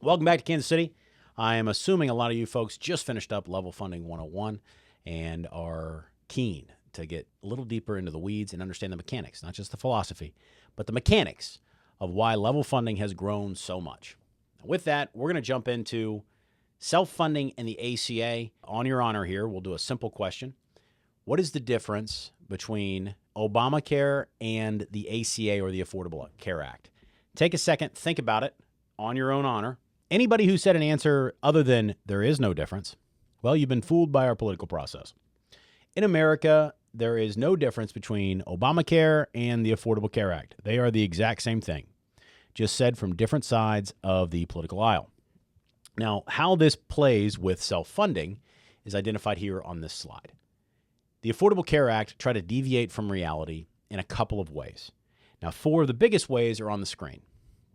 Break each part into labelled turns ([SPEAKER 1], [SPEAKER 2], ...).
[SPEAKER 1] Welcome back to Kansas City. I am assuming a lot of you folks just finished up Level Funding 101 and are keen to get a little deeper into the weeds and understand the mechanics, not just the philosophy, but the mechanics of why level funding has grown so much. With that, we're going to jump into self-funding and the ACA. On your honor here, we'll do a simple question. What is the difference between Obamacare and the ACA or the Affordable Care Act? Take a second, think about it on your own honor. Anybody who said an answer other than there is no difference, well, you've been fooled by our political process. In America, there is no difference between Obamacare and the Affordable Care Act. They are the exact same thing, just said from different sides of the political aisle. Now, how this plays with self-funding is identified here on this slide. The Affordable Care Act tried to deviate from reality in a couple of ways. Now, four of the biggest ways are on the screen.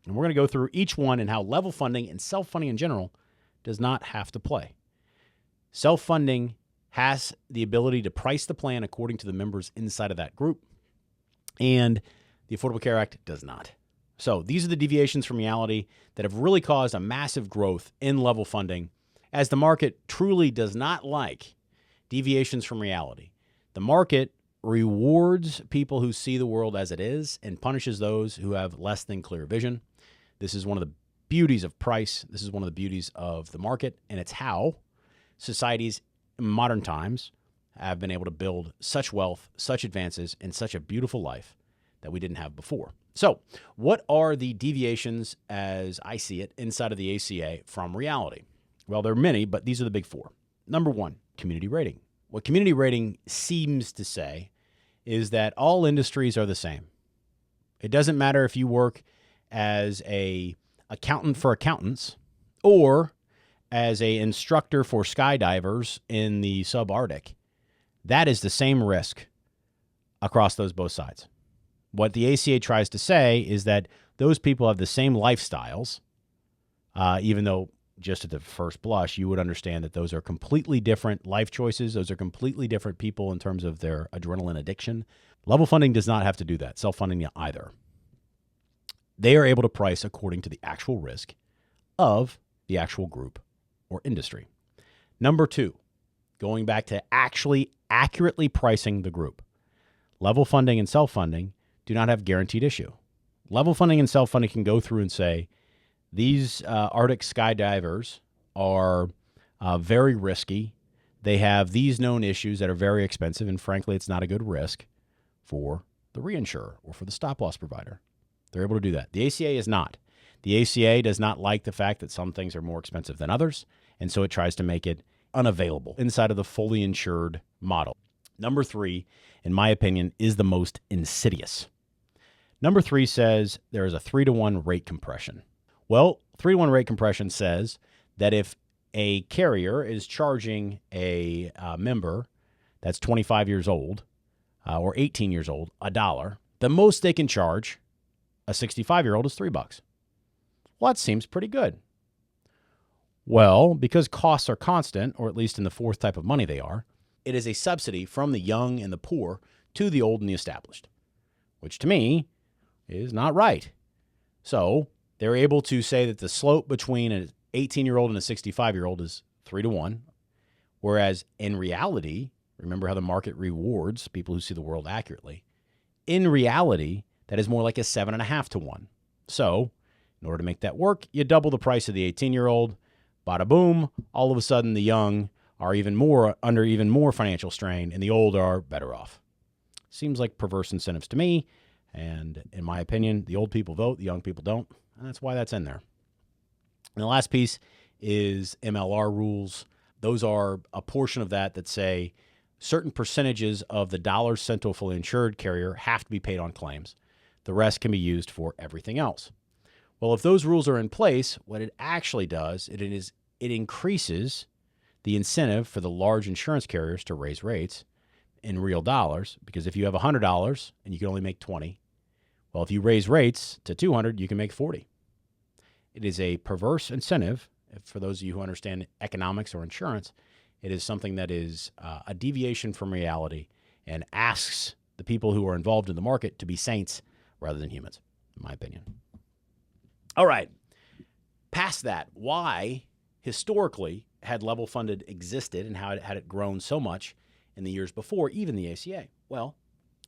[SPEAKER 1] And we're going to go through each one and how level funding and self-funding in general does not have to play. Self-funding has the ability to price the plan according to the members inside of that group, and the Affordable Care Act does not. So these are the deviations from reality that have really caused a massive growth in level funding, as the market truly does not like deviations from reality. The market rewards people who see the world as it is and punishes those who have less than clear vision. This is one of the beauties of price. This is one of the beauties of the market, and it's how societies in modern times have been able to build such wealth, such advances, and such a beautiful life that we didn't have before. So what are the deviations, as I see it, inside of the ACA from reality? Well, there are many, but these are the big four. Number one, community rating. What community rating seems to say is that all industries are the same. It doesn't matter if you work as a accountant for accountants or as a instructor for skydivers in the subarctic. That is the same risk across those both sides. What the ACA tries to say is that those people have the same lifestyles, even though just at the first blush, you would understand that those are completely different life choices. Those are completely different people in terms of their adrenaline addiction. Level funding does not have to do that. Self-funding either. They are able to price according to the actual risk of the actual group or industry. Number two, going back to actually accurately pricing the group. Level funding and self-funding do not have guaranteed issue. Level funding and self-funding can go through and say, these Arctic skydivers are very risky. They have these known issues that are very expensive, and frankly, it's not a good risk for the reinsurer or for the stop-loss provider. They're able to do that. The ACA is not. The ACA does not like the fact that some things are more expensive than others, and so it tries to make it unavailable inside of the fully insured model. Number three, in my opinion, is the most insidious. Number three says there is a 3-to-1 rate compression. Well, 3-to-1 rate compression says that if a carrier is charging a member that's 25 years old or 18 years old $1, the most they can charge a 65-year-old is $3. Well, that seems pretty good. Well, because costs are constant, or at least in the fourth type of money they are, it is a subsidy from the young and the poor to the old and the established, which to me is not right. So they're able to say that the slope between an 18-year-old and a 65-year-old is 3-to-1, whereas in reality, remember how the market rewards people who see the world accurately. In reality, that is more like a 7.5-to-1. So in order to make that work, you double the price of the 18-year-old, bada boom, all of a sudden the young are under even more financial strain, and the old are better off. Seems like perverse incentives to me, and in my opinion, the old people vote, the young people don't, and that's why that's in there. And the last piece is MLR rules. Those are a portion of that say certain percentages of the dollars sent to a fully insured carrier have to be paid on claims. The rest can be used for everything else. Well, if those rules are in place, what it actually does, it increases the incentive for the large insurance carriers to raise rates in real dollars, because if you have $100 and you can only make 20, well, if you raise rates to 200, you can make 40. It is a perverse incentive. For those of you who understand economics or insurance, it is something that is a deviation from reality and asks the people who are involved in the market to be saints rather than humans, in my opinion. All right. Past that, why historically had level funded existed and how had it grown so much in the years before, even the ACA? Well,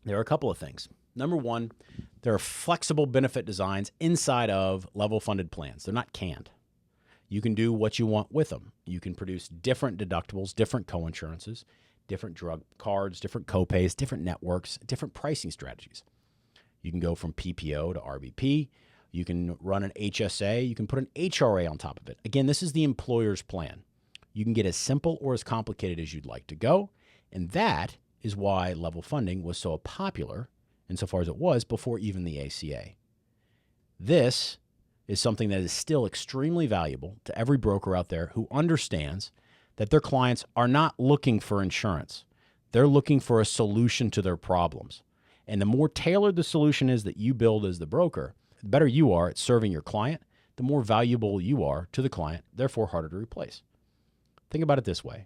[SPEAKER 1] there are a couple of things. Number one, there are flexible benefit designs inside of level funded plans. They're not canned. You can do what you want with them. You can produce different deductibles, different coinsurances, different drug cards, different copays, different networks, different pricing strategies. You can go from PPO to RBP. You can run an HSA. You can put an HRA on top of it. Again, this is the employer's plan. You can get as simple or as complicated as you'd like to go. And that is why level funding was so popular insofar as it was before even the ACA. This is something that is still extremely valuable to every broker out there who understands that their clients are not looking for insurance. They're looking for a solution to their problems. And the more tailored the solution is that you build as the broker, the better you are at serving your client, the more valuable you are to the client, therefore harder to replace. Think about it this way.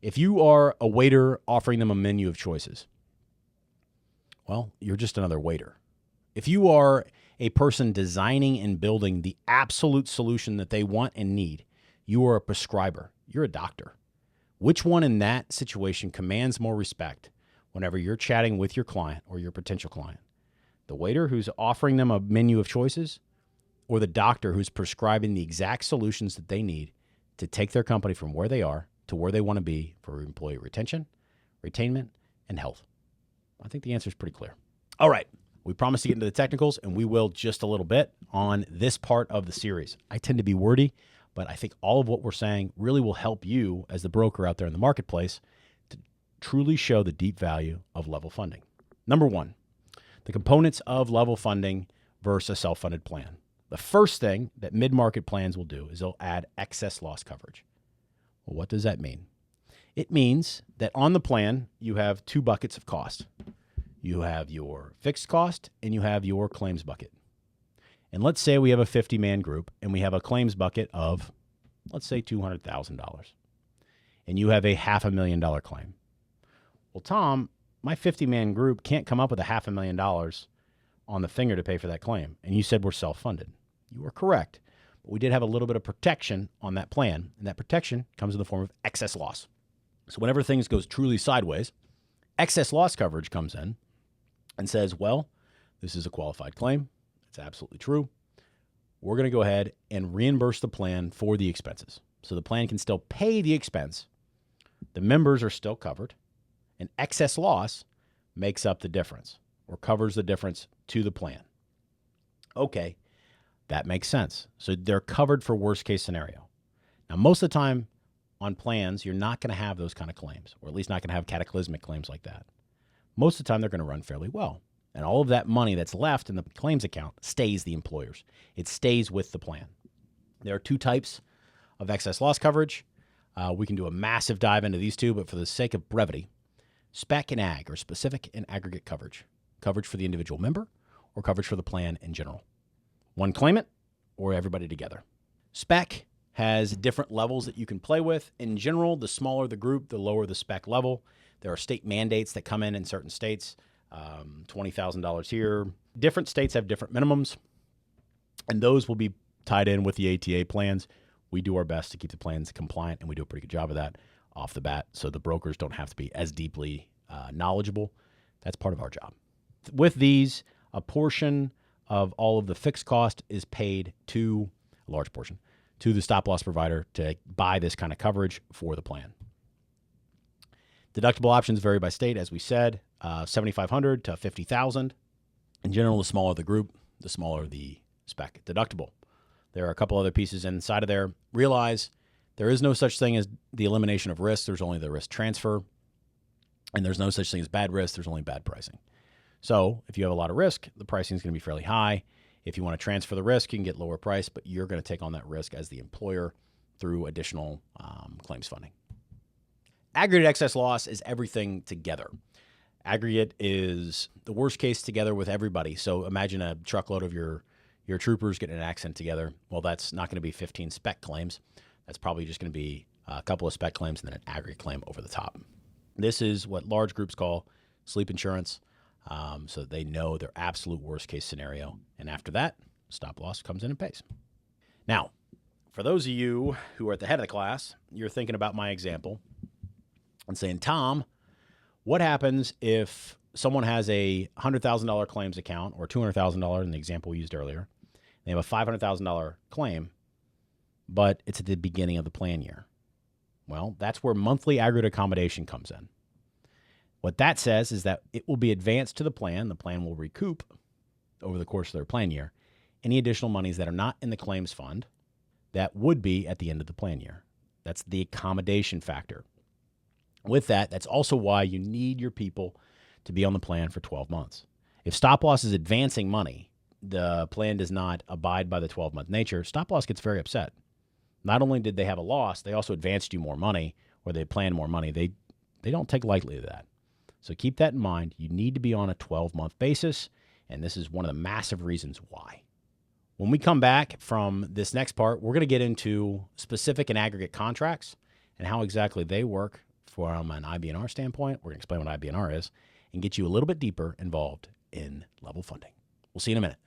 [SPEAKER 1] If you are a waiter offering them a menu of choices, well, you're just another waiter. If you are a person designing and building the absolute solution that they want and need, you are a prescriber. You're a doctor. Which one in that situation commands more respect whenever you're chatting with your client or your potential client? The waiter who's offering them a menu of choices, or the doctor who's prescribing the exact solutions that they need to take their company from where they are to where they want to be for employee retention, retainment, and health? I think the answer is pretty clear. All right. We promised to get into the technicals, and we will just a little bit on this part of the series. I tend to be wordy, but I think all of what we're saying really will help you as the broker out there in the marketplace to truly show the deep value of level funding. Number one, the components of level funding versus a self-funded plan. The first thing that mid-market plans will do is they'll add excess loss coverage. Well, what does that mean? It means that on the plan, you have two buckets of cost. You have your fixed cost and you have your claims bucket. And let's say we have a 50-man group and we have a claims bucket of, let's say, $200,000. And you have a $500,000 claim. Well, Tom, my 50-man group can't come up with a $500,000 on the finger to pay for that claim. And you said we're self-funded. You are correct. But we did have a little bit of protection on that plan. And that protection comes in the form of excess loss. So whenever things goes truly sideways, excess loss coverage comes in and says, well, this is a qualified claim. It's absolutely true. We're going to go ahead and reimburse the plan for the expenses. So the plan can still pay the expense. The members are still covered. And excess loss makes up the difference or covers the difference to the plan. Okay, that makes sense. So they're covered for worst case scenario. Now, most of the time on plans, you're not going to have those kind of claims, or at least not going to have cataclysmic claims like that. Most of the time, they're going to run fairly well. And all of that money that's left in the claims account stays the employer's. It stays with the plan. There are two types of excess loss coverage. We can do a massive dive into these two, but for the sake of brevity, spec and ag, or specific and aggregate coverage. Coverage for the individual member or coverage for the plan in general. One claimant or everybody together. Spec has different levels that you can play with. In general, the smaller the group, the lower the spec level. There are state mandates that come in certain states, $20,000 here. Different states have different minimums, and those will be tied in with the ATA plans. We do our best to keep the plans compliant, and we do a pretty good job of that off the bat, so the brokers don't have to be as deeply knowledgeable. That's part of our job. With these, a portion of all of the fixed cost is paid to, a large portion, to the stop-loss provider to buy this kind of coverage for the plan. Deductible options vary by state, as we said, $7,500 to $50,000. In general, the smaller the group, the smaller the spec deductible. There are a couple other pieces inside of there. Realize there is no such thing as the elimination of risk. There's only the risk transfer. And there's no such thing as bad risk. There's only bad pricing. So if you have a lot of risk, the pricing is going to be fairly high. If you want to transfer the risk, you can get lower price, but you're going to take on that risk as the employer through additional claims funding. Aggregate excess loss is everything together. Aggregate is the worst case together with everybody. So imagine a truckload of your troopers getting in an accident together. Well, that's not going to be 15 spec claims. That's probably just going to be a couple of spec claims and then an aggregate claim over the top. This is what large groups call sleep insurance, so that they know their absolute worst case scenario. And after that, stop loss comes in and pays. Now, For those of you who are at the head of the class, you're thinking about my example and saying, Tom, what happens if someone has a $100,000 claims account or $200,000 in the example we used earlier? They have a $500,000 claim, but it's at the beginning of the plan year. Well, that's where monthly aggregate accommodation comes in. What that says is that it will be advanced to the plan. The plan will recoup over the course of their plan year any additional monies that are not in the claims fund that would be at the end of the plan year. That's the accommodation factor. With that, that's also why you need your people to be on the plan for 12 months. If stop loss is advancing money, the plan does not abide by the 12-month nature, stop loss gets very upset. Not only did they have a loss, they also advanced you more money, or they planned more money. They don't take lightly to that. So keep that in mind. You need to be on a 12-month basis, and this is one of the massive reasons why. When we come back from this next part, we're going to get into specific and aggregate contracts and how exactly they work from an IBNR standpoint. We're going to explain what IBNR is and get you a little bit deeper involved in level funding. We'll see you in a minute.